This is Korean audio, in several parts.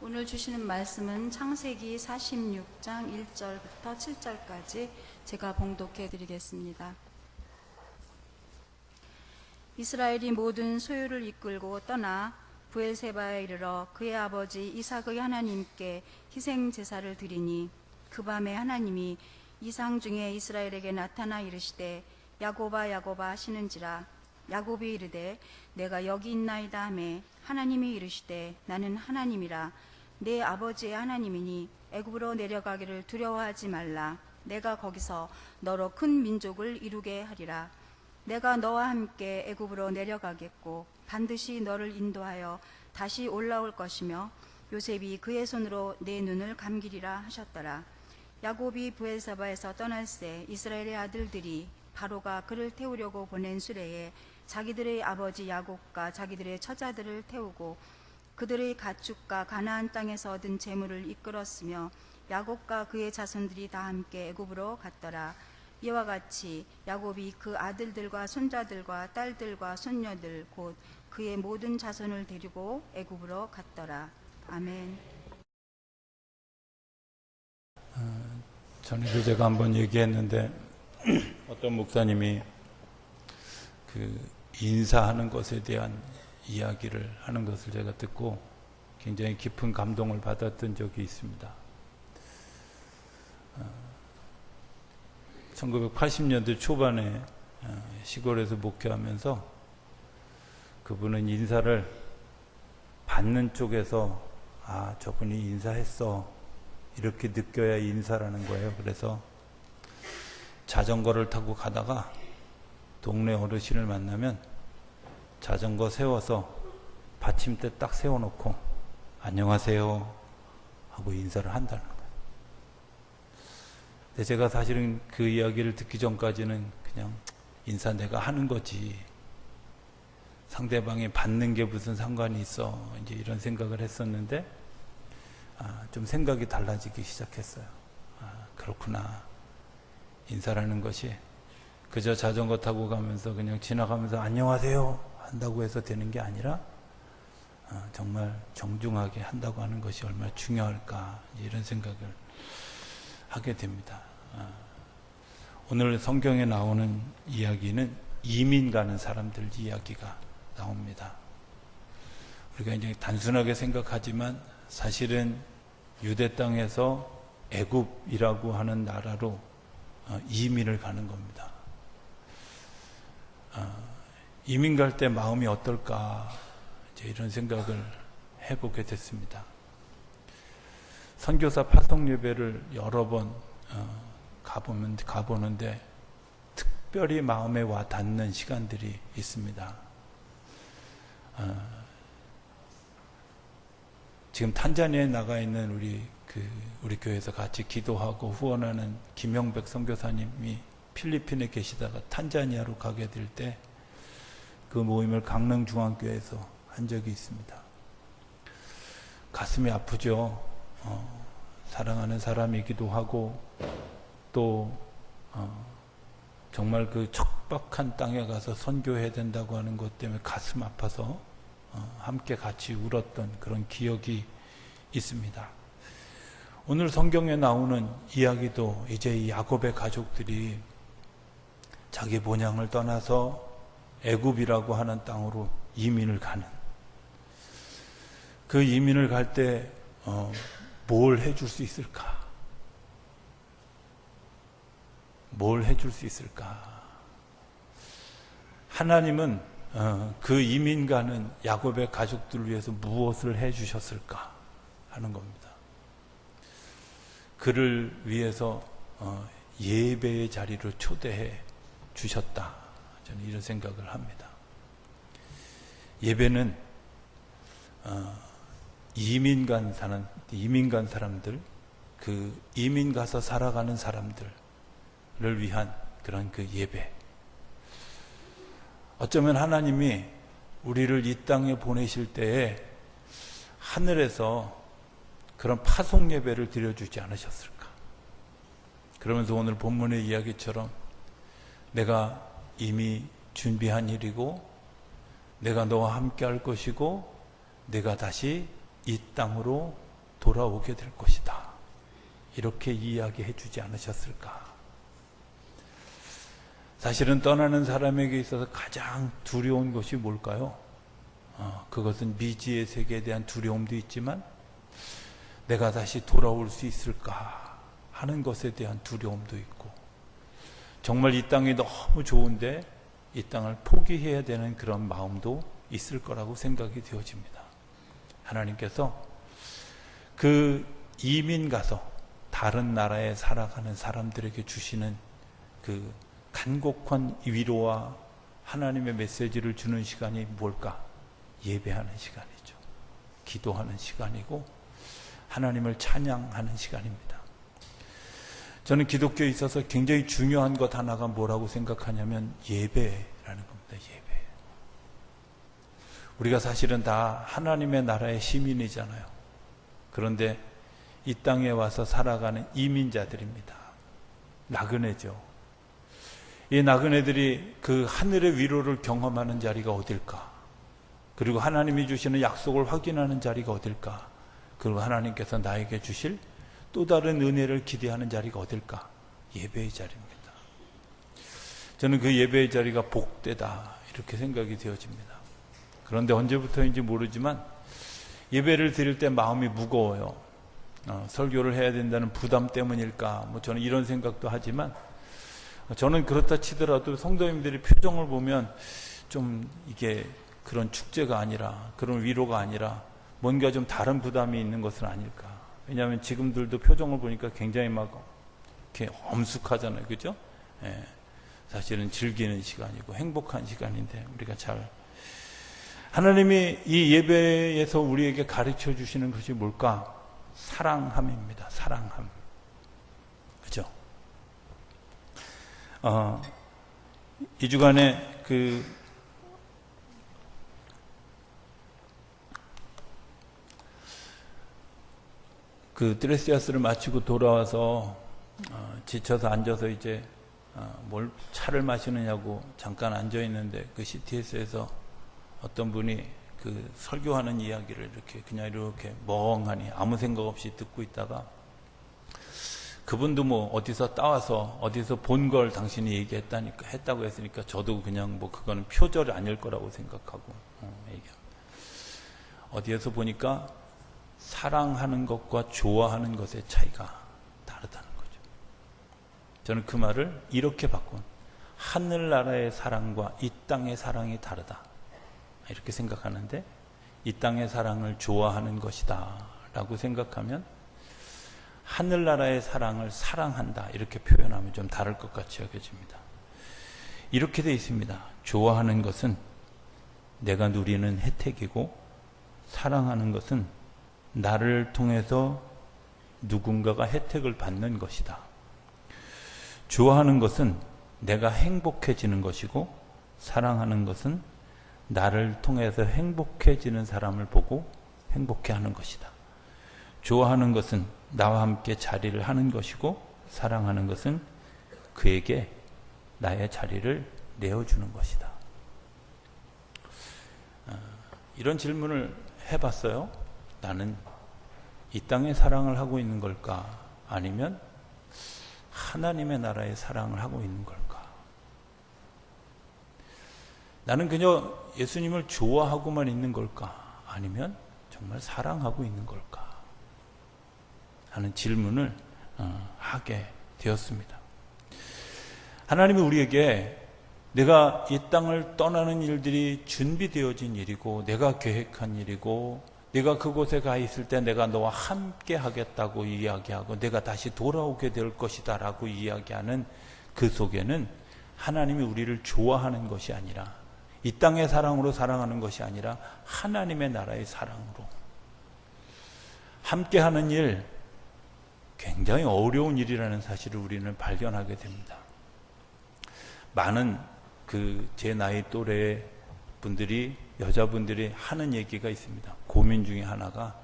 오늘 주시는 말씀은 창세기 46장 1절부터 7절까지 제가 봉독해 드리겠습니다. 이스라엘이 모든 소유를 이끌고 떠나 브엘세바에 이르러 그의 아버지 이삭의 하나님께 희생 제사를 드리니 그 밤에 하나님이 이상 중에 이스라엘에게 나타나 이르시되 야곱아 야곱아 하시는지라. 야곱이 이르되 내가 여기 있나이다 하매 하나님이 이르시되 나는 하나님이라. 내 아버지의 하나님이니 애굽으로 내려가기를 두려워하지 말라. 내가 거기서 너로 큰 민족을 이루게 하리라. 내가 너와 함께 애굽으로 내려가겠고 반드시 너를 인도하여 다시 올라올 것이며 요셉이 그의 손으로 내 눈을 감기리라 하셨더라. 야곱이 브엘사바에서 떠날새 이스라엘의 아들들이 바로가 그를 태우려고 보낸 수레에 자기들의 아버지 야곱과 자기들의 처자들을 태우고 그들의 가축과 가나안 땅에서 얻은 재물을 이끌었으며 야곱과 그의 자손들이 다 함께 애굽으로 갔더라. 이와 같이 야곱이 그 아들들과 손자들과 딸들과 손녀들 곧 그의 모든 자손을 데리고 애굽으로 갔더라. 아멘. 전에도 제가 한번 얘기했는데 어떤 목사님이 그 인사하는 것에 대한 이야기를 하는 것을 제가 듣고 굉장히 깊은 감동을 받았던 적이 있습니다. 1980년대 초반에 시골에서 목회하면서 그분은 인사를 받는 쪽에서 저분이 인사했어 이렇게 느껴야 인사라는 거예요. 그래서 자전거를 타고 가다가 동네 어르신을 만나면 자전거 세워서 받침대 딱 세워놓고 안녕하세요 하고 인사를 한다는 거예요. 근데 제가 사실은 그 이야기를 듣기 전까지는 그냥 인사 내가 하는 거지 상대방이 받는 게 무슨 상관이 있어 이제 이런 생각을 했었는데 좀 생각이 달라지기 시작했어요. 그렇구나. 인사라는 것이 그저 자전거 타고 가면서 그냥 지나가면서 안녕하세요 한다고 해서 되는 게 아니라 정말 정중하게 한다고 하는 것이 얼마나 중요할까 이런 생각을 하게 됩니다. 오늘 성경에 나오는 이야기는 이민 가는 사람들 이야기가 나옵니다. 우리가 이제 단순하게 생각하지만 사실은 유대 땅에서 애굽이라고 하는 나라로 이민을 가는 겁니다. 이민 갈 때 마음이 어떨까 이제 이런 생각을 해보게 됐습니다. 선교사 파송 예배를 여러 번 가보는데 특별히 마음에 와 닿는 시간들이 있습니다. 지금 탄자니아에 나가 있는 우리 교회에서 같이 기도하고 후원하는 김영백 선교사님이 필리핀에 계시다가 탄자니아로 가게 될 때 그 모임을 강릉중앙교회에서 한 적이 있습니다. 가슴이 아프죠. 사랑하는 사람이기도 하고 또 정말 그 척박한 땅에 가서 선교해야 된다고 하는 것 때문에 가슴 아파서 함께 같이 울었던 그런 기억이 있습니다. 오늘 성경에 나오는 이야기도 이제 이 야곱의 가족들이 자기 본향을 떠나서 애굽이라고 하는 땅으로 이민을 가는 그 이민을 갈 때 뭘 해줄 수 있을까? 뭘 해줄 수 있을까? 하나님은 그 이민 가는 야곱의 가족들을 위해서 무엇을 해주셨을까 하는 겁니다. 그를 위해서 예배의 자리로 초대해 주셨다. 저는 이런 생각을 합니다. 예배는 이민 간 사람들, 그 이민 가서 살아가는 사람들을 위한 그런 그 예배. 어쩌면 하나님이 우리를 이 땅에 보내실 때에 하늘에서 그런 파송 예배를 드려주지 않으셨을까? 그러면서 오늘 본문의 이야기처럼 내가 이미 준비한 일이고 내가 너와 함께 할 것이고 내가 다시 이 땅으로 돌아오게 될 것이다. 이렇게 이야기해 주지 않으셨을까? 사실은 떠나는 사람에게 있어서 가장 두려운 것이 뭘까요? 그것은 미지의 세계에 대한 두려움도 있지만 내가 다시 돌아올 수 있을까 하는 것에 대한 두려움도 있고, 정말 이 땅이 너무 좋은데 이 땅을 포기해야 되는 그런 마음도 있을 거라고 생각이 되어집니다. 하나님께서 그 이민 가서 다른 나라에 살아가는 사람들에게 주시는 그 간곡한 위로와 하나님의 메시지를 주는 시간이 뭘까? 예배하는 시간이죠. 기도하는 시간이고 하나님을 찬양하는 시간입니다. 저는 기독교에 있어서 굉장히 중요한 것 하나가 뭐라고 생각하냐면 예배라는 겁니다. 예배. 우리가 사실은 다 하나님의 나라의 시민이잖아요. 그런데 이 땅에 와서 살아가는 이민자들입니다. 나그네죠. 이 나그네들이 그 하늘의 위로를 경험하는 자리가 어딜까? 그리고 하나님이 주시는 약속을 확인하는 자리가 어딜까? 그리고 하나님께서 나에게 주실 또 다른 은혜를 기대하는 자리가 어딜까? 예배의 자리입니다. 저는 그 예배의 자리가 복되다 이렇게 생각이 되어집니다. 그런데 언제부터인지 모르지만 예배를 드릴 때 마음이 무거워요. 설교를 해야 된다는 부담 때문일까? 저는 이런 생각도 하지만, 저는 그렇다 치더라도 성도님들의 표정을 보면 좀 이게 그런 축제가 아니라, 그런 위로가 아니라 뭔가 좀 다른 부담이 있는 것은 아닐까? 왜냐하면 지금들도 표정을 보니까 굉장히 막 이렇게 엄숙하잖아요, 그죠? 예, 사실은 즐기는 시간이고 행복한 시간인데 우리가 잘, 하나님이 이 예배에서 우리에게 가르쳐 주시는 것이 뭘까? 사랑함입니다. 사랑함. 그죠? 이 주간에 그 드레시아스를 마치고 돌아와서 지쳐서 앉아서 이제 차를 마시느냐고 잠깐 앉아 있는데, 그 CTS에서 어떤 분이 그 설교하는 이야기를 그냥 이렇게 멍하니 아무 생각 없이 듣고 있다가, 그분도 어디서 따와서 어디서 본 걸 당신이 했다고 했으니까 저도 그냥 그거는 표절이 아닐 거라고 생각하고 어디에서 보니까 사랑하는 것과 좋아하는 것의 차이가 다르다는 거죠. 저는 그 말을 이렇게 바꾼, 하늘나라의 사랑과 이 땅의 사랑이 다르다 이렇게 생각하는데, 이 땅의 사랑을 좋아하는 것이다 라고 생각하면 하늘나라의 사랑을 사랑한다 이렇게 표현하면 좀 다를 것 같이 여겨집니다. 이렇게 되어 있습니다. 좋아하는 것은 내가 누리는 혜택이고, 사랑하는 것은 나를 통해서 누군가가 혜택을 받는 것이다. 좋아하는 것은 내가 행복해지는 것이고, 사랑하는 것은 나를 통해서 행복해지는 사람을 보고 행복해하는 것이다. 좋아하는 것은 나와 함께 자리를 하는 것이고, 사랑하는 것은 그에게 나의 자리를 내어주는 것이다. 이런 질문을 해봤어요. 나는 이 땅의 사랑을 하고 있는 걸까? 아니면 하나님의 나라의 사랑을 하고 있는 걸까? 나는 그저 예수님을 좋아하고만 있는 걸까? 아니면 정말 사랑하고 있는 걸까? 하는 질문을 하게 되었습니다. 하나님이 우리에게 내가 이 땅을 떠나는 일들이 준비되어진 일이고, 내가 계획한 일이고, 내가 그곳에 가 있을 때 내가 너와 함께 하겠다고 이야기하고, 내가 다시 돌아오게 될 것이다 라고 이야기하는 그 속에는 하나님이 우리를 좋아하는 것이 아니라, 이 땅의 사랑으로 사랑하는 것이 아니라 하나님의 나라의 사랑으로 함께하는 일, 굉장히 어려운 일이라는 사실을 우리는 발견하게 됩니다. 많은 제 나이 또래 분들이, 여자분들이 하는 얘기가 있습니다. 고민 중에 하나가,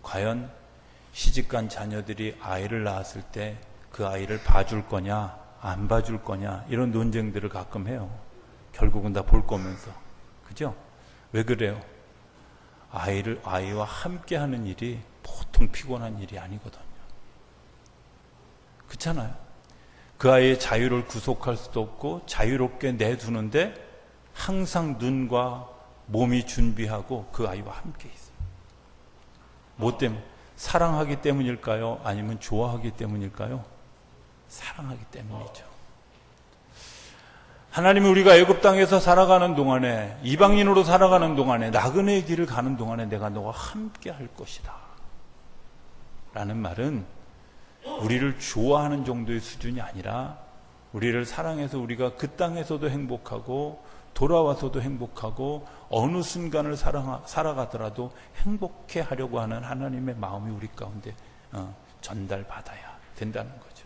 과연 시집간 자녀들이 아이를 낳았을 때 그 아이를 봐줄 거냐 안 봐줄 거냐, 이런 논쟁들을 가끔 해요. 결국은 다 볼 거면서. 그죠? 왜 그래요? 아이와 함께 하는 일이 보통 피곤한 일이 아니거든요. 그렇잖아요. 그 아이의 자유를 구속할 수도 없고 자유롭게 내두는데 항상 눈과 몸이 준비하고 그 아이와 함께 있어요. 뭐 때문에? 사랑하기 때문일까요? 아니면 좋아하기 때문일까요? 사랑하기 때문이죠. 하나님이 우리가 애굽 땅에서 살아가는 동안에, 이방인으로 살아가는 동안에, 나그네의 길을 가는 동안에 내가 너와 함께 할 것이다 라는 말은 우리를 좋아하는 정도의 수준이 아니라 우리를 사랑해서 우리가 그 땅에서도 행복하고 돌아와서도 행복하고 어느 순간을 살아가더라도 행복해 하려고 하는 하나님의 마음이 우리 가운데 전달받아야 된다는 거죠.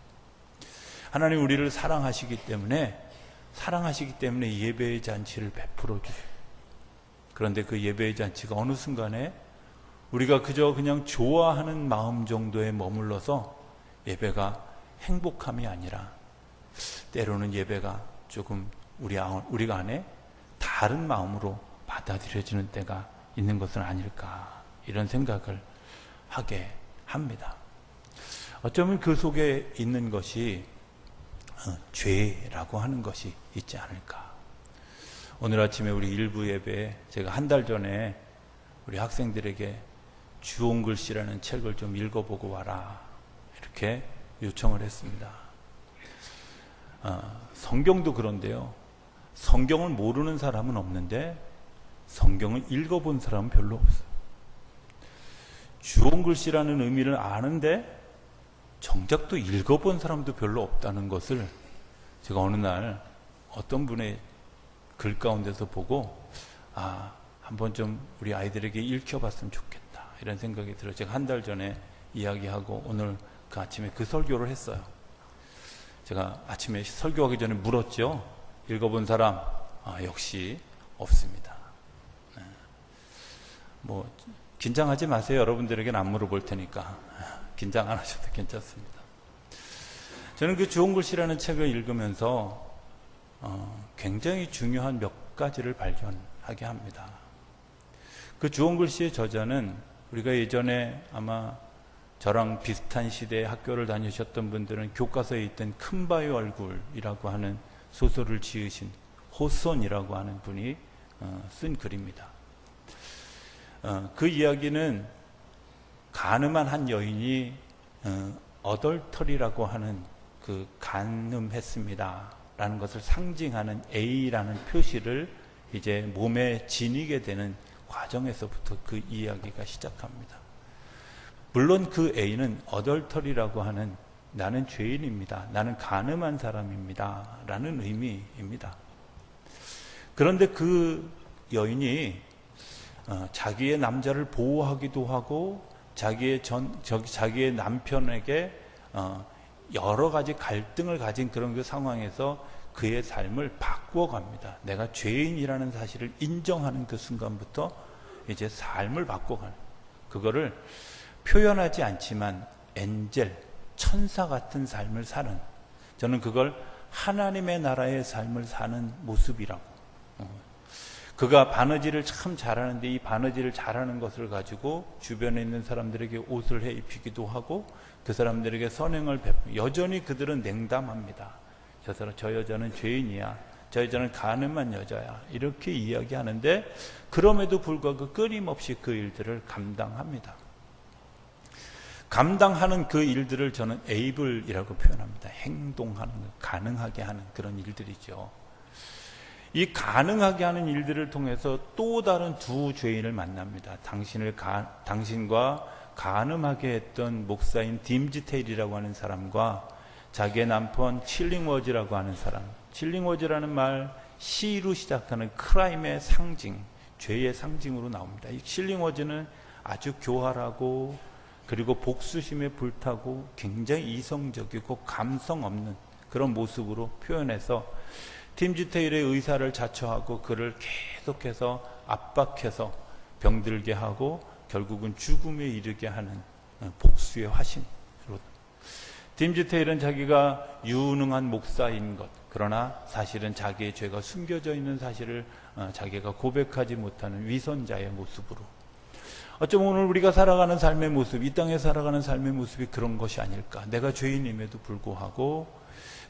하나님 우리를 사랑하시기 때문에 예배의 잔치를 베풀어 주세요. 그런데 그 예배의 잔치가 어느 순간에 우리가 그저 그냥 좋아하는 마음 정도에 머물러서 예배가 행복함이 아니라 때로는 예배가 조금 우리가 안에 다른 마음으로 받아들여지는 때가 있는 것은 아닐까, 이런 생각을 하게 합니다. 어쩌면 그 속에 있는 것이 죄라고 하는 것이 있지 않을까. 오늘 아침에 우리 일부 예배에 제가 한 달 전에 우리 학생들에게 주홍글씨라는 책을 좀 읽어보고 와라 이렇게 요청을 했습니다. 성경도 그런데요, 성경을 모르는 사람은 없는데 성경을 읽어본 사람은 별로 없어요. 주홍글씨라는 의미를 아는데 정작 또 읽어본 사람도 별로 없다는 것을 제가 어느 날 어떤 분의 글 가운데서 보고 한번 좀 우리 아이들에게 읽혀봤으면 좋겠다 이런 생각이 들어요. 제가 한 달 전에 이야기하고 오늘 그 아침에 그 설교를 했어요. 제가 아침에 설교하기 전에 물었죠. 읽어본 사람? 역시 없습니다. 네. 뭐 긴장하지 마세요. 여러분들에게는 안 물어볼 테니까 긴장 안 하셔도 괜찮습니다. 저는 그 주홍글씨라는 책을 읽으면서 굉장히 중요한 몇 가지를 발견하게 합니다. 그 주홍글씨의 저자는 우리가 예전에 아마 저랑 비슷한 시대에 학교를 다니셨던 분들은 교과서에 있던 큰바위 얼굴이라고 하는 소설을 지으신 호손이라고 하는 분이 쓴 글입니다. 그 이야기는 간음한 한 여인이 어덜터리라고 하는 그 간음했습니다 라는 것을 상징하는 A라는 표시를 이제 몸에 지니게 되는 과정에서부터 그 이야기가 시작합니다. 물론 그 A는 어덜터리라고 하는 나는 죄인입니다, 나는 간음한 사람입니다 라는 의미입니다. 그런데 그 여인이 자기의 남자를 보호하기도 하고 자기의 남편에게 여러 가지 갈등을 가진 그런 그 상황에서 그의 삶을 바꾸어갑니다. 내가 죄인이라는 사실을 인정하는 그 순간부터 이제 삶을 바꿔가는, 그거를 표현하지 않지만 엔젤, 천사 같은 삶을 사는, 저는 그걸 하나님의 나라의 삶을 사는 모습이라고. 그가 바느질을 참 잘하는데 이 바느질을 잘하는 것을 가지고 주변에 있는 사람들에게 옷을 해 입히기도 하고 그 사람들에게 선행을 베푸고, 여전히 그들은 냉담합니다. 저 여자는 죄인이야, 저 여자는 간음한 여자야 이렇게 이야기하는데 그럼에도 불구하고 끊임없이 그 일들을 감당합니다. 감당하는 그 일들을 저는 에이블이라고 표현합니다. 행동하는, 가능하게 하는 그런 일들이죠. 이 가능하게 하는 일들을 통해서 또 다른 두 죄인을 만납니다. 당신과 간음하게 했던 목사인 딤지테일이라고 하는 사람과 자기의 남편 칠링워즈라고 하는 사람. 칠링워즈라는 말, 시로 시작하는 크라임의 상징, 죄의 상징으로 나옵니다. 이 칠링워즈는 아주 교활하고 그리고 복수심에 불타고 굉장히 이성적이고 감성 없는 그런 모습으로 표현해서 딤지테일의 의사를 자처하고 그를 계속해서 압박해서 병들게 하고 결국은 죽음에 이르게 하는 복수의 화신으로. 딤지테일은 자기가 유능한 목사인 것, 그러나 사실은 자기의 죄가 숨겨져 있는 사실을 자기가 고백하지 못하는 위선자의 모습으로. 어쩌면 오늘 우리가 살아가는 삶의 모습, 이 땅에 살아가는 삶의 모습이 그런 것이 아닐까. 내가 죄인임에도 불구하고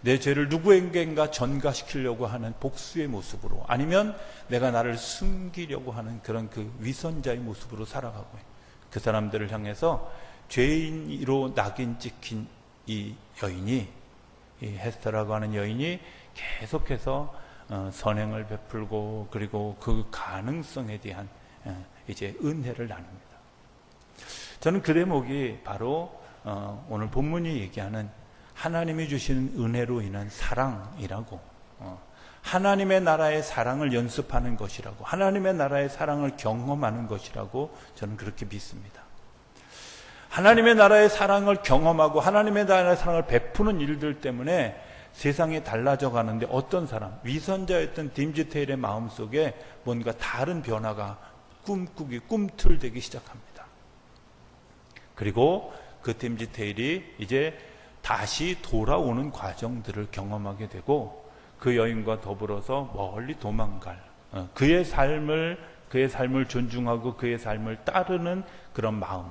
내 죄를 누구에겐가 전가시키려고 하는 복수의 모습으로, 아니면 내가 나를 숨기려고 하는 그런 그 위선자의 모습으로 살아가고 있는 그 사람들을 향해서 죄인으로 낙인 찍힌 이 여인이, 이 헤스터라고 하는 여인이 계속해서 선행을 베풀고, 그리고 그 가능성에 대한 이제 은혜를 나눕니다. 저는 그 대목이 바로 오늘 본문이 얘기하는 하나님이 주시는 은혜로 인한 사랑이라고, 하나님의 나라의 사랑을 연습하는 것이라고, 하나님의 나라의 사랑을 경험하는 것이라고 저는 그렇게 믿습니다. 하나님의 나라의 사랑을 경험하고 하나님의 나라의 사랑을 베푸는 일들 때문에 세상이 달라져 가는데, 어떤 사람, 위선자였던 딤지 테일의 마음속에 뭔가 다른 변화가 꿈틀대기 시작합니다. 그리고 그 딤지 테일이 이제 다시 돌아오는 과정들을 경험하게 되고, 그 여인과 더불어서 멀리 도망갈, 그의 삶을 존중하고 그의 삶을 따르는 그런 마음,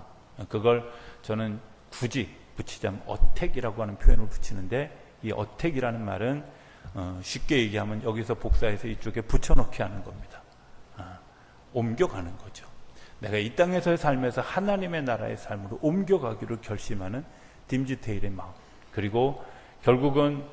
그걸 저는 굳이 붙이자면 어택이라고 하는 표현을 붙이는데, 이 어택이라는 말은 쉽게 얘기하면 여기서 복사해서 이쪽에 붙여넣기 하는 겁니다. 옮겨가는 거죠. 내가 이 땅에서의 삶에서 하나님의 나라의 삶으로 옮겨가기로 결심하는 딤지 테일의 마음, 그리고 결국은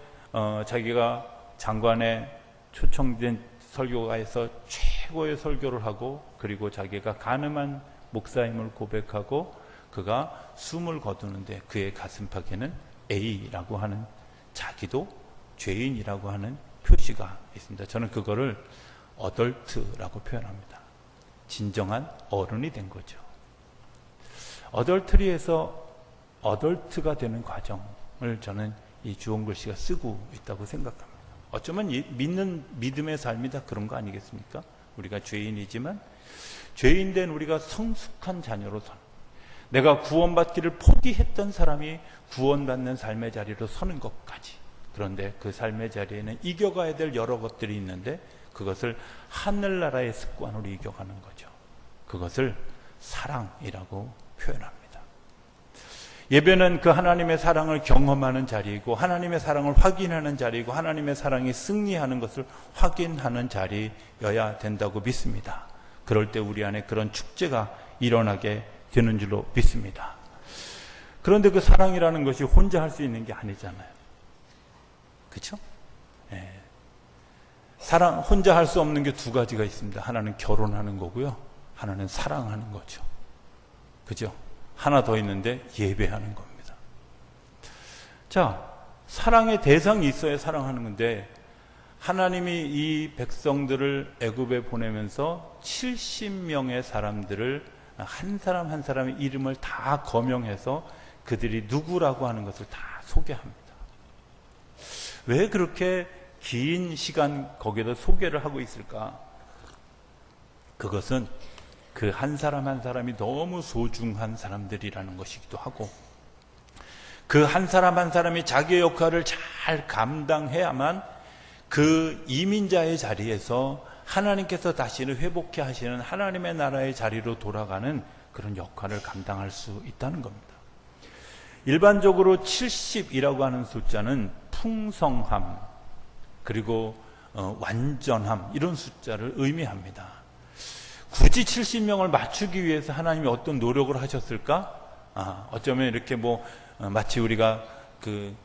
자기가 장관에 초청된 설교가에서 최고의 설교를 하고, 그리고 자기가 가늠한 목사임을 고백하고 그가 숨을 거두는데 그의 가슴팍에는 A라고 하는, 자기도 죄인이라고 하는 표시가 있습니다. 저는 그거를 어덜트라고 표현합니다. 진정한 어른이 된 거죠. 어덜트리에서 어덜트가 되는 과정을 저는 이 주홍글 씨가 쓰고 있다고 생각합니다. 어쩌면 믿는 믿음의 삶이 다 그런 거 아니겠습니까? 우리가 죄인이지만 죄인된 우리가 성숙한 자녀로서, 내가 구원받기를 포기했던 사람이 구원받는 삶의 자리로 서는 것까지. 그런데 그 삶의 자리에는 이겨가야 될 여러 것들이 있는데, 그것을 하늘나라의 습관으로 이겨가는 거죠. 그것을 사랑이라고 표현합니다. 예배는 그 하나님의 사랑을 경험하는 자리이고, 하나님의 사랑을 확인하는 자리이고, 하나님의 사랑이 승리하는 것을 확인하는 자리여야 된다고 믿습니다. 그럴 때 우리 안에 그런 축제가 일어나게 되는 줄로 믿습니다. 그런데 그 사랑이라는 것이 혼자 할 수 있는 게 아니잖아요. 그렇죠? 네. 사랑, 혼자 할 수 없는 게 두 가지가 있습니다. 하나는 결혼하는 거고요, 하나는 사랑하는 거죠. 그죠? 하나 더 있는데 예배하는 겁니다. 자, 사랑의 대상이 있어야 사랑하는 건데, 하나님이 이 백성들을 애굽에 보내면서 70명의 사람들을 한 사람 한 사람의 이름을 다 거명해서 그들이 누구라고 하는 것을 다 소개합니다. 왜 그렇게 긴 시간 거기에다 소개를 하고 있을까? 그것은 그 한 사람 한 사람이 너무 소중한 사람들이라는 것이기도 하고, 그 한 사람 한 사람이 자기의 역할을 잘 감당해야만 그 이민자의 자리에서 하나님께서 다시는 회복해 하시는 하나님의 나라의 자리로 돌아가는 그런 역할을 감당할 수 있다는 겁니다. 일반적으로 70이라고 하는 숫자는 풍성함, 그리고 완전함, 이런 숫자를 의미합니다. 굳이 70명을 맞추기 위해서 하나님이 어떤 노력을 하셨을까? 어쩌면 이렇게 마치 우리가 그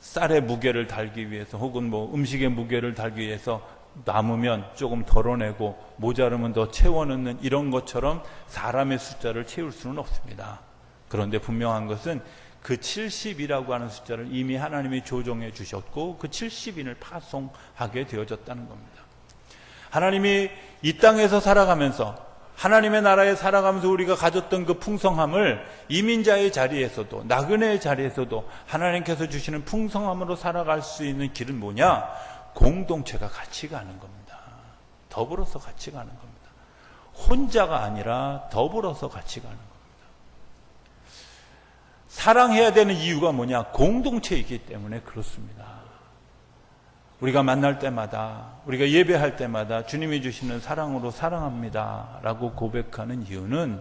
쌀의 무게를 달기 위해서, 혹은 음식의 무게를 달기 위해서 남으면 조금 덜어내고 모자르면 더 채워넣는 이런 것처럼 사람의 숫자를 채울 수는 없습니다. 그런데 분명한 것은 그 70이라고 하는 숫자를 이미 하나님이 조정해 주셨고, 그 70인을 파송하게 되어졌다는 겁니다. 하나님이 이 땅에서 살아가면서, 하나님의 나라에 살아가면서 우리가 가졌던 그 풍성함을 이민자의 자리에서도, 나그네의 자리에서도 하나님께서 주시는 풍성함으로 살아갈 수 있는 길은 뭐냐? 공동체가 같이 가는 겁니다. 더불어서 같이 가는 겁니다. 혼자가 아니라 더불어서 같이 가는 겁니다. 사랑해야 되는 이유가 뭐냐? 공동체이기 때문에 그렇습니다. 우리가 만날 때마다, 우리가 예배할 때마다 주님이 주시는 사랑으로 사랑합니다 라고 고백하는 이유는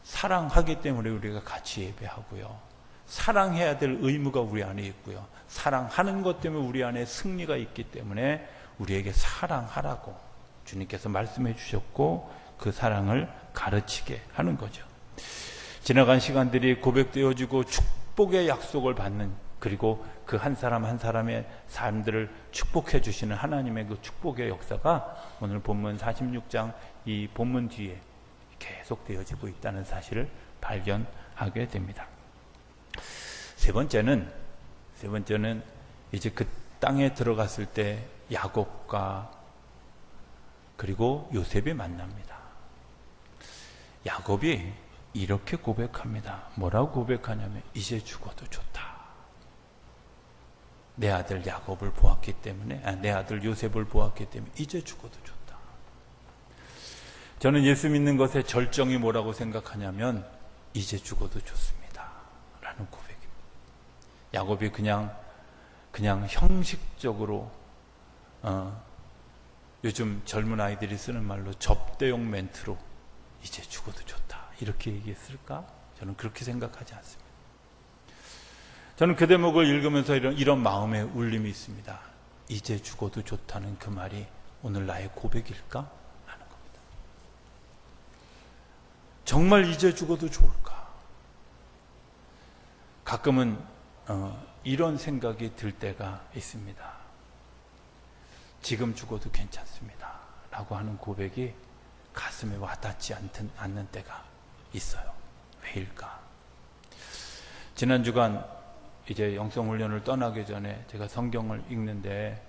사랑하기 때문에 우리가 같이 예배하고요, 사랑해야 될 의무가 우리 안에 있고요, 사랑하는 것 때문에 우리 안에 승리가 있기 때문에 우리에게 사랑하라고 주님께서 말씀해 주셨고 그 사랑을 가르치게 하는 거죠. 지나간 시간들이 고백되어지고 축복의 약속을 받는, 그리고 그 한 사람 한 사람의 삶들을 축복해 주시는 하나님의 그 축복의 역사가 오늘 본문 46장 이 본문 뒤에 계속 되어지고 있다는 사실을 발견하게 됩니다. 세 번째는 이제 그 땅에 들어갔을 때 야곱과 그리고 요셉이 만납니다. 야곱이 이렇게 고백합니다. 뭐라고 고백하냐면 이제 죽어도 좋다. 내 아들 야곱을 보았기 때문에, 내 아들 요셉을 보았기 때문에 이제 죽어도 좋다. 저는 예수 믿는 것의 절정이 뭐라고 생각하냐면 이제 죽어도 좋습니다 라는 고백입니다. 야곱이 그냥 형식적으로 요즘 젊은 아이들이 쓰는 말로 접대용 멘트로 이제 죽어도 좋다 이렇게 얘기했을까? 저는 그렇게 생각하지 않습니다. 저는 그 대목을 읽으면서 이런 마음의 울림이 있습니다. 이제 죽어도 좋다는 그 말이 오늘 나의 고백일까? 하는 겁니다. 정말 이제 죽어도 좋을까? 가끔은 이런 생각이 들 때가 있습니다. 지금 죽어도 괜찮습니다 라고 하는 고백이 가슴에 와닿지 않는 때가 있어요. 왜일까? 지난 주간 이제 영성훈련을 떠나기 전에 제가 성경을 읽는데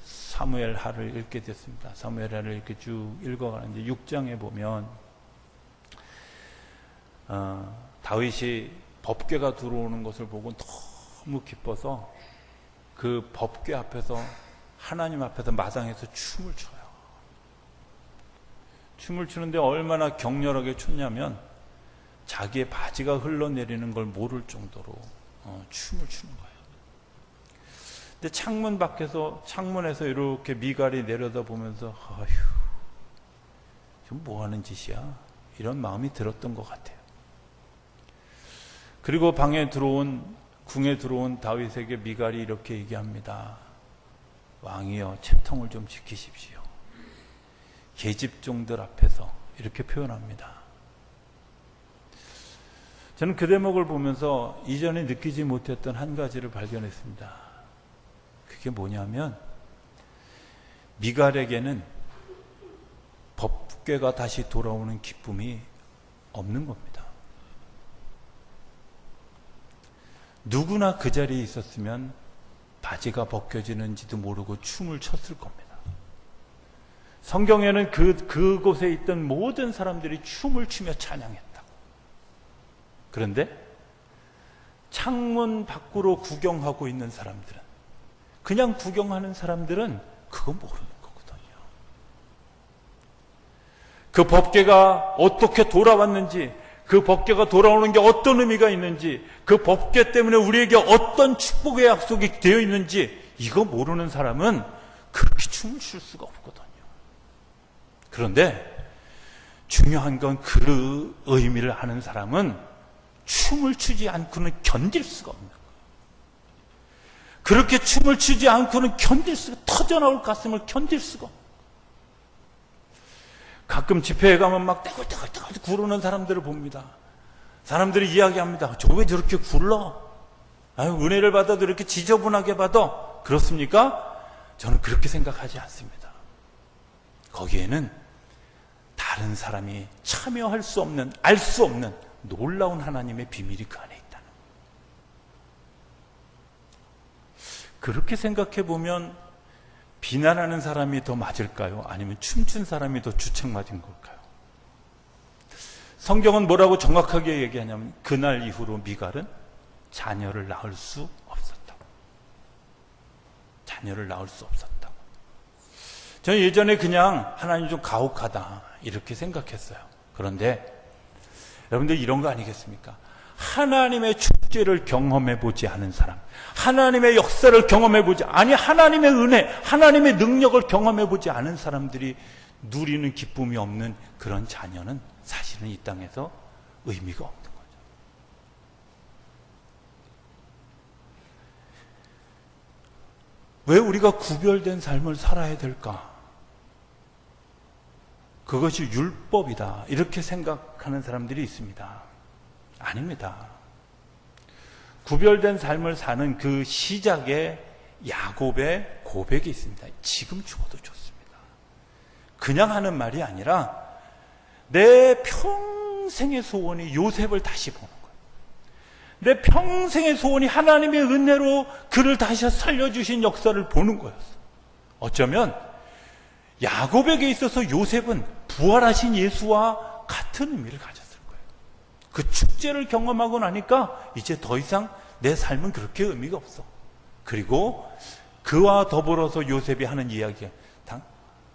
사무엘하를 읽게 됐습니다. 사무엘하를 이렇게 쭉 읽어가는데 6장에 보면 다윗이 법궤가 들어오는 것을 보고 너무 기뻐서 그 법궤 앞에서 하나님 앞에서 마당에서 춤을 춰요. 춤을 추는데 얼마나 격렬하게 췄냐면 자기의 바지가 흘러내리는 걸 모를 정도로 춤을 추는 거예요. 근데 창문에서 이렇게 미갈이 내려다 보면서 아휴, 지금 뭐 하는 짓이야? 이런 마음이 들었던 것 같아요. 그리고 궁에 들어온 다윗에게 미갈이 이렇게 얘기합니다. 왕이여, 채통을 좀 지키십시오. 계집종들 앞에서 이렇게 표현합니다. 저는 그 대목을 보면서 이전에 느끼지 못했던 한 가지를 발견했습니다. 그게 뭐냐면 미갈에게는 법궤가 다시 돌아오는 기쁨이 없는 겁니다. 누구나 그 자리에 있었으면 바지가 벗겨지는지도 모르고 춤을 췄을 겁니다. 성경에는 그곳에 있던 모든 사람들이 춤을 추며 찬양했다고. 그런데 창문 밖으로 구경하고 있는 사람들은, 그냥 구경하는 사람들은 그거 모르는 거거든요. 그 법궤가 어떻게 돌아왔는지, 그 법궤가 돌아오는 게 어떤 의미가 있는지, 그 법궤 때문에 우리에게 어떤 축복의 약속이 되어 있는지 이거 모르는 사람은 그렇게 춤을 출 수가 없거든요. 그런데 중요한 건 그 의미를 아는 사람은 춤을 추지 않고는 견딜 수가 없는 거예요. 그렇게 춤을 추지 않고는 터져나올 가슴을 견딜 수가 없는 거예요. 가끔 집회에 가면 막 떼굴떼굴 구르는 사람들을 봅니다. 사람들이 이야기합니다. 저 왜 저렇게 굴러? 은혜를 받아도 이렇게 지저분하게 받아? 그렇습니까? 저는 그렇게 생각하지 않습니다. 거기에는 다른 사람이 참여할 수 없는, 알 수 없는 놀라운 하나님의 비밀이 그 안에 있다는 거예요. 그렇게 생각해 보면 비난하는 사람이 더 맞을까요? 아니면 춤춘 사람이 더 주책 맞은 걸까요? 성경은 뭐라고 정확하게 얘기하냐면 그날 이후로 미갈은 자녀를 낳을 수 없었다고. 자녀를 낳을 수 없었다고. 저는 예전에 그냥 하나님 좀 가혹하다 이렇게 생각했어요. 그런데 여러분들 이런 거 아니겠습니까? 하나님의 축제를 경험해 보지 않은 사람, 하나님의 역사를 경험해 보지, 아니 하나님의 은혜, 하나님의 능력을 경험해 보지 않은 사람들이 누리는 기쁨이 없는 그런 자녀는 사실은 이 땅에서 의미가 없는 거죠. 왜 우리가 구별된 삶을 살아야 될까? 그것이 율법이다, 이렇게 생각하는 사람들이 있습니다. 아닙니다. 구별된 삶을 사는 그 시작에 야곱의 고백이 있습니다. 지금 죽어도 좋습니다. 그냥 하는 말이 아니라 내 평생의 소원이 요셉을 다시 보는 거예요. 내 평생의 소원이 하나님의 은혜로 그를 다시 살려주신 역사를 보는 거였어요. 어쩌면 야곱에게 있어서 요셉은 부활하신 예수와 같은 의미를 가졌을 거예요. 그 축제를 경험하고 나니까 이제 더 이상 내 삶은 그렇게 의미가 없어. 그리고 그와 더불어서 요셉이 하는 이야기가,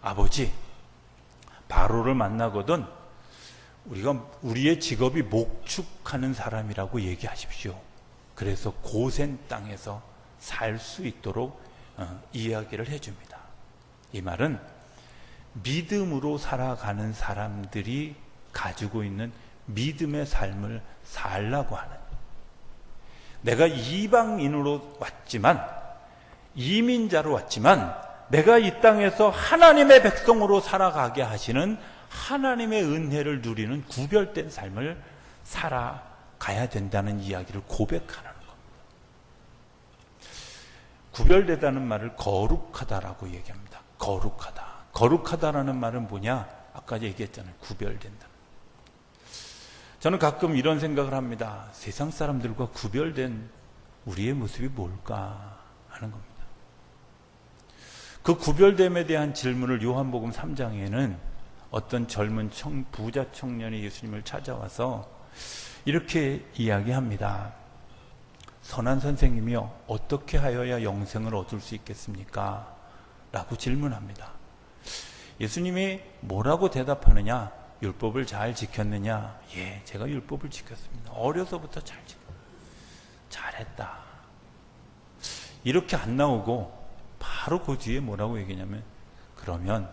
아버지, 바로를 만나거든 우리의 직업이 목축하는 사람이라고 얘기하십시오. 그래서 고센 땅에서 살 수 있도록 이야기를 해줍니다. 이 말은 믿음으로 살아가는 사람들이 가지고 있는 믿음의 삶을 살라고 하는, 내가 이방인으로 왔지만, 이민자로 왔지만 내가 이 땅에서 하나님의 백성으로 살아가게 하시는 하나님의 은혜를 누리는 구별된 삶을 살아가야 된다는 이야기를 고백하는 겁니다. 구별되다는 말을 거룩하다라고 얘기합니다. 거룩하다. 거룩하다라는 말은 뭐냐? 아까 얘기했잖아요. 구별된다. 저는 가끔 이런 생각을 합니다. 세상 사람들과 구별된 우리의 모습이 뭘까 하는 겁니다. 그 구별됨에 대한 질문을 요한복음 3장에는 어떤 젊은 부자 청년이 예수님을 찾아와서 이렇게 이야기합니다. 선한 선생님이요, 어떻게 하여야 영생을 얻을 수 있겠습니까? 라고 질문합니다. 예수님이 뭐라고 대답하느냐? 율법을 잘 지켰느냐? 예, 제가 율법을 지켰습니다. 어려서부터 잘했다. 이렇게 안 나오고 바로 그 뒤에 뭐라고 얘기냐면, 그러면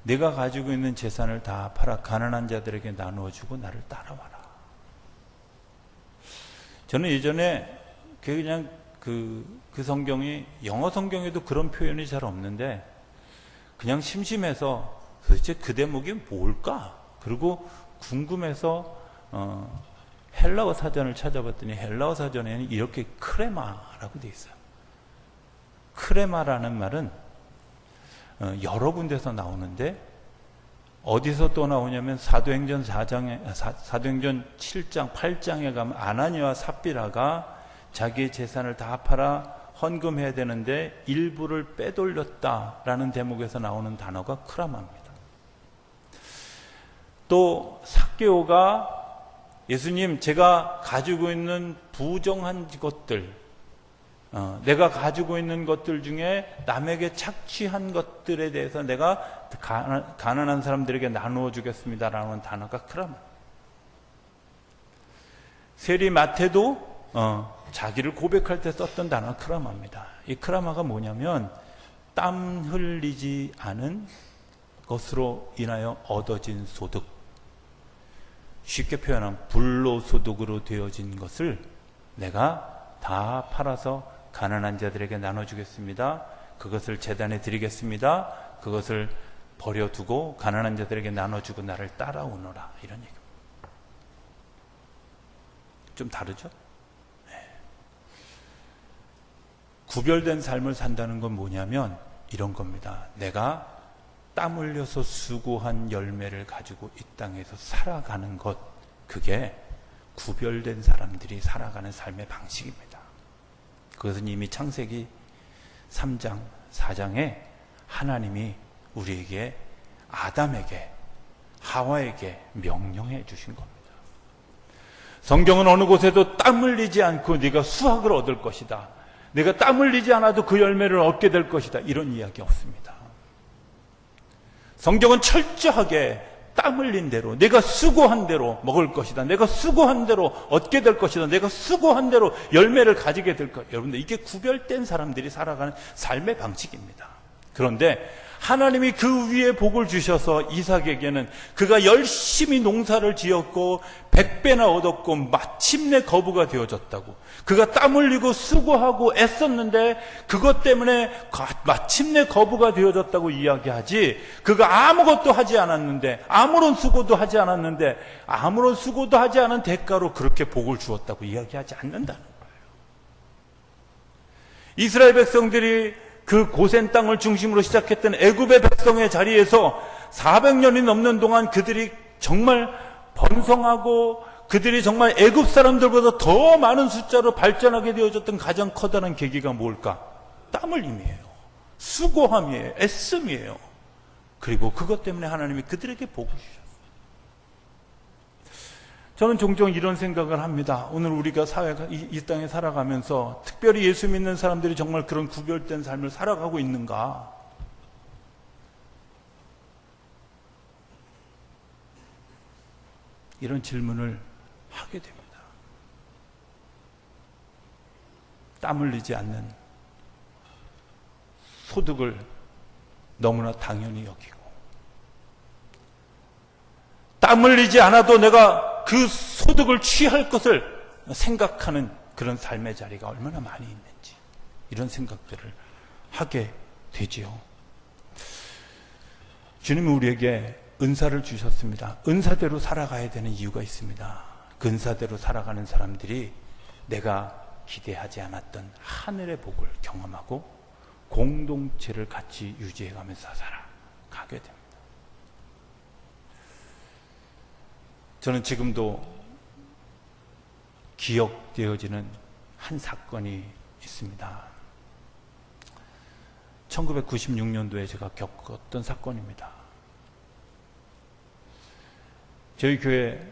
내가 가지고 있는 재산을 다 팔아 가난한 자들에게 나누어주고 나를 따라와라. 저는 예전에 그냥 그 성경이, 영어 성경에도 그런 표현이 잘 없는데 그냥 심심해서 도대체 그 대목이 뭘까? 그리고 궁금해서 헬라어 사전을 찾아봤더니 헬라어 사전에는 이렇게 크레마라고 돼 있어요. 크레마라는 말은 여러 군데서 나오는데 어디서 또 나오냐면 사도행전 7장 8장에 가면 아나니아와 삽비라가 자기의 재산을 다 팔아 헌금해야 되는데 일부를 빼돌렸다라는 대목에서 나오는 단어가 크라마입니다. 또 삭개오가 예수님, 제가 가지고 있는 부정한 것들, 내가 가지고 있는 것들 중에 남에게 착취한 것들에 대해서 내가 가난한 사람들에게 나누어 주겠습니다라는 단어가 크라마. 세리 마태도 자기를 고백할 때 썼던 단어가 크라마입니다. 이 크라마가 뭐냐면 땀 흘리지 않은 것으로 인하여 얻어진 소득, 쉽게 표현하면 불로소득으로 되어진 것을 내가 다 팔아서 가난한 자들에게 나눠주겠습니다. 그것을 제단에 드리겠습니다. 그것을 버려두고 가난한 자들에게 나눠주고 나를 따라오너라. 이런 얘기입니다. 좀 다르죠? 네. 구별된 삶을 산다는 건 뭐냐면 이런 겁니다. 내가 땀 흘려서 수고한 열매를 가지고 이 땅에서 살아가는 것, 그게 구별된 사람들이 살아가는 삶의 방식입니다. 그것은 이미 창세기 3장, 4장에 하나님이 우리에게, 아담에게, 하와에게 명령해 주신 겁니다. 성경은 어느 곳에도 땀 흘리지 않고 네가 수확을 얻을 것이다, 내가 땀 흘리지 않아도 그 열매를 얻게 될 것이다, 이런 이야기 없습니다. 성경은 철저하게 땀 흘린 대로, 내가 수고한 대로 먹을 것이다. 내가 수고한 대로 얻게 될 것이다. 내가 수고한 대로 열매를 가지게 될 것. 여러분들, 이게 구별된 사람들이 살아가는 삶의 방식입니다. 그런데 하나님이 그 위에 복을 주셔서 이삭에게는 그가 열심히 농사를 지었고 100배나 얻었고 마침내 거부가 되어졌다고. 그가 땀 흘리고 수고하고 애썼는데 그것 때문에 마침내 거부가 되어졌다고 이야기하지, 그가 아무것도 하지 않았는데, 아무런 수고도 하지 않았는데 아무런 수고도 하지 않은 대가로 그렇게 복을 주었다고 이야기하지 않는다는 거예요. 이스라엘 백성들이 그 고센 땅을 중심으로 시작했던 애굽의 백성의 자리에서 400년이 넘는 동안 그들이 정말 번성하고 그들이 정말 애굽 사람들보다 더 많은 숫자로 발전하게 되어졌던 가장 커다란 계기가 뭘까? 땀 흘림이에요. 수고함이에요. 애씀이에요. 그리고 그것 때문에 하나님이 그들에게 복을 주셨어요. 저는 종종 이런 생각을 합니다. 오늘 우리가 이 땅에 살아가면서 특별히 예수 믿는 사람들이 정말 그런 구별된 삶을 살아가고 있는가? 이런 질문을 하게 됩니다. 땀 흘리지 않는 소득을 너무나 당연히 여기고, 땀 흘리지 않아도 내가 그 소득을 취할 것을 생각하는 그런 삶의 자리가 얼마나 많이 있는지, 이런 생각들을 하게 되지요. 주님은 우리에게 은사를 주셨습니다. 은사대로 살아가야 되는 이유가 있습니다. 그 은사대로 살아가는 사람들이 내가 기대하지 않았던 하늘의 복을 경험하고 공동체를 같이 유지해가면서 살아가게 됩니다. 저는 지금도 기억되어지는 한 사건이 있습니다. 1996년도에 제가 겪었던 사건입니다. 저희 교회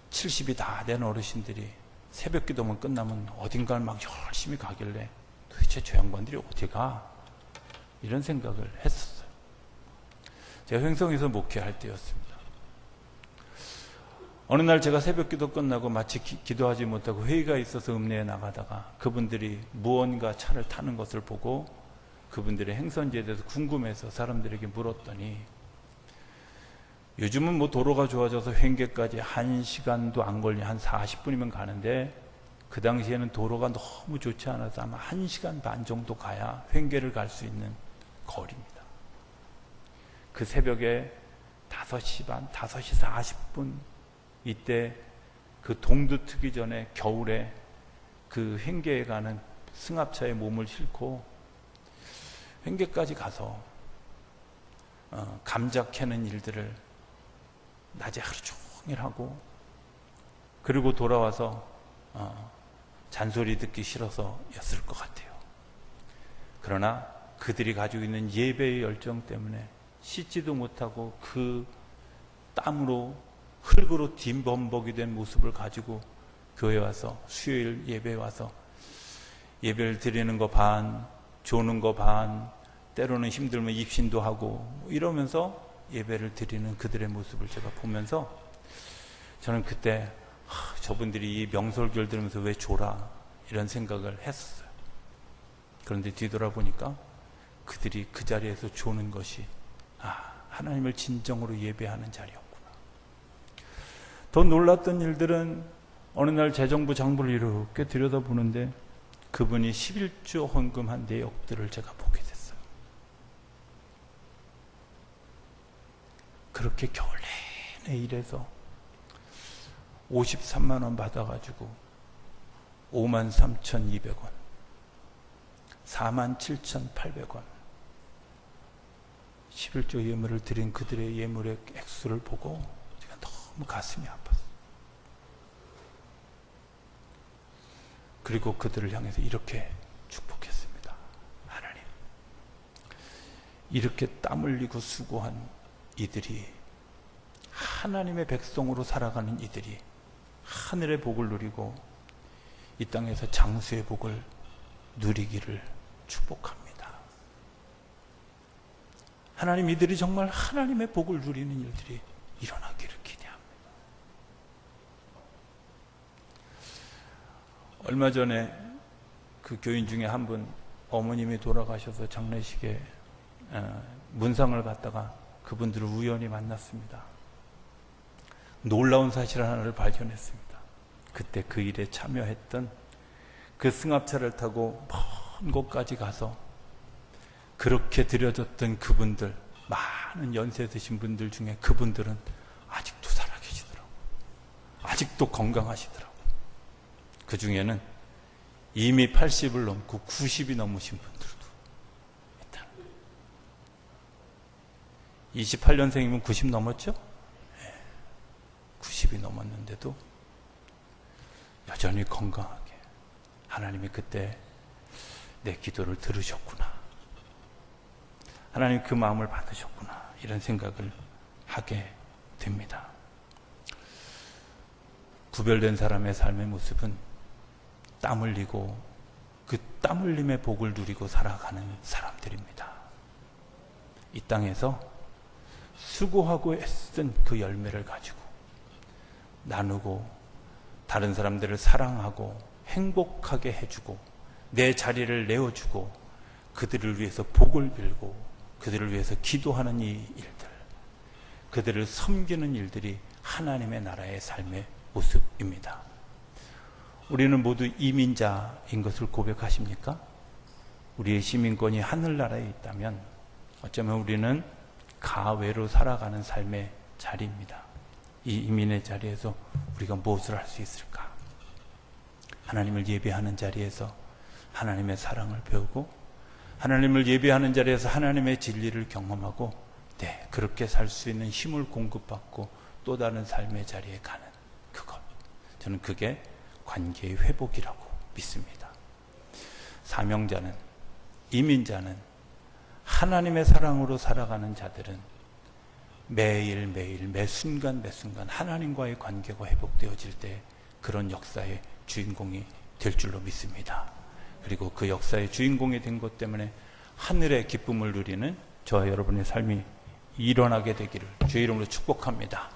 70이 다 된 어르신들이 새벽 기도만 끝나면 어딘가를 막 열심히 가길래 도대체 저 양반들이 어디 가? 이런 생각을 했었어요. 제가 횡성에서 목회할 때였습니다. 어느 날 제가 새벽 기도 끝나고 마치 기도하지 못하고 회의가 있어서 읍내에 나가다가 그분들이 무언가 차를 타는 것을 보고 그분들의 행선지에 대해서 궁금해서 사람들에게 물었더니, 요즘은 뭐 도로가 좋아져서 횡계까지 1시간도 안 걸리, 한 40분이면 가는데 그 당시에는 도로가 너무 좋지 않아서 아마 1시간 반 정도 가야 횡계를 갈 수 있는 거리입니다. 그 새벽에 5시 반, 5시 40분 이때 그 동두 트기 전에 겨울에 그 횡계에 가는 승합차에 몸을 싣고 횡계까지 가서 감자 캐는 일들을 낮에 하루 종일 하고, 그리고 돌아와서 잔소리 듣기 싫어서였을 것 같아요. 그러나 그들이 가지고 있는 예배의 열정 때문에 씻지도 못하고 그 땀으로 흙으로 뒷범벅이 된 모습을 가지고 교회에 와서 수요일 예배에 와서 예배를 드리는 거 반, 조는 거 반, 때로는 힘들면 입신도 하고 이러면서 예배를 드리는 그들의 모습을 제가 보면서 저는 그때 저분들이 이 명설교를 들으면서 왜 졸아? 이런 생각을 했었어요. 그런데 뒤돌아보니까 그들이 그 자리에서 조는 것이 하나님을 진정으로 예배하는 자리였구나. 더 놀랐던 일들은 어느 날 재정부 장부를 이렇게 들여다보는데 그분이 11조 헌금한 내역들을 제가 보게 됐어요. 그렇게 겨울 내내 일해서 53만 원 받아가지고 53,200원, 47,800원 11조 예물을 드린 그들의 예물의 액수를 보고 제가 너무 가슴이 아팠어요. 그리고 그들을 향해서 이렇게 축복했습니다. 하나님, 이렇게 땀 흘리고 수고한 이들이, 하나님의 백성으로 살아가는 이들이 하늘의 복을 누리고 이 땅에서 장수의 복을 누리기를 축복합니다. 하나님, 이들이 정말 하나님의 복을 누리는 일들이 일어나기를 기대합니다. 얼마 전에 그 교인 중에 한 분 어머님이 돌아가셔서 장례식에 문상을 갖다가 그분들을 우연히 만났습니다. 놀라운 사실 하나를 발견했습니다. 그때 그 일에 참여했던 그 승합차를 타고 먼 곳까지 가서 그렇게 드려졌던 그분들, 많은 연세 드신 분들 중에 그분들은 아직도 살아계시더라고요. 아직도 건강하시더라고요. 그 중에는 이미 80을 넘고 90이 넘으신 분들도 있다. 28년생이면 90 넘었죠? 90이 넘었는데도 여전히 건강하게 하나님이 그때 내 기도를 들으셨구나. 하나님 그 마음을 받으셨구나. 이런 생각을 하게 됩니다. 구별된 사람의 삶의 모습은 땀 흘리고 그 땀 흘림의 복을 누리고 살아가는 사람들입니다. 이 땅에서 수고하고 애쓴 그 열매를 가지고 나누고 다른 사람들을 사랑하고 행복하게 해주고 내 자리를 내어주고 그들을 위해서 복을 빌고 그들을 위해서 기도하는 이 일들, 그들을 섬기는 일들이 하나님의 나라의 삶의 모습입니다. 우리는 모두 이민자인 것을 고백하십니까? 우리의 시민권이 하늘나라에 있다면 어쩌면 우리는 가외로 살아가는 삶의 자리입니다. 이 이민의 자리에서 우리가 무엇을 할 수 있을까? 하나님을 예배하는 자리에서 하나님의 사랑을 배우고 하나님을 예배하는 자리에서 하나님의 진리를 경험하고 그렇게 살 수 있는 힘을 공급받고 또 다른 삶의 자리에 가는 그것, 저는 그게 관계의 회복이라고 믿습니다. 사명자는, 이민자는, 하나님의 사랑으로 살아가는 자들은 매일매일 매 순간 하나님과의 관계가 회복되어질 때 그런 역사의 주인공이 될 줄로 믿습니다. 그리고 그 역사의 주인공이 된 것 때문에 하늘의 기쁨을 누리는 저와 여러분의 삶이 일어나게 되기를 주의 이름으로 축복합니다.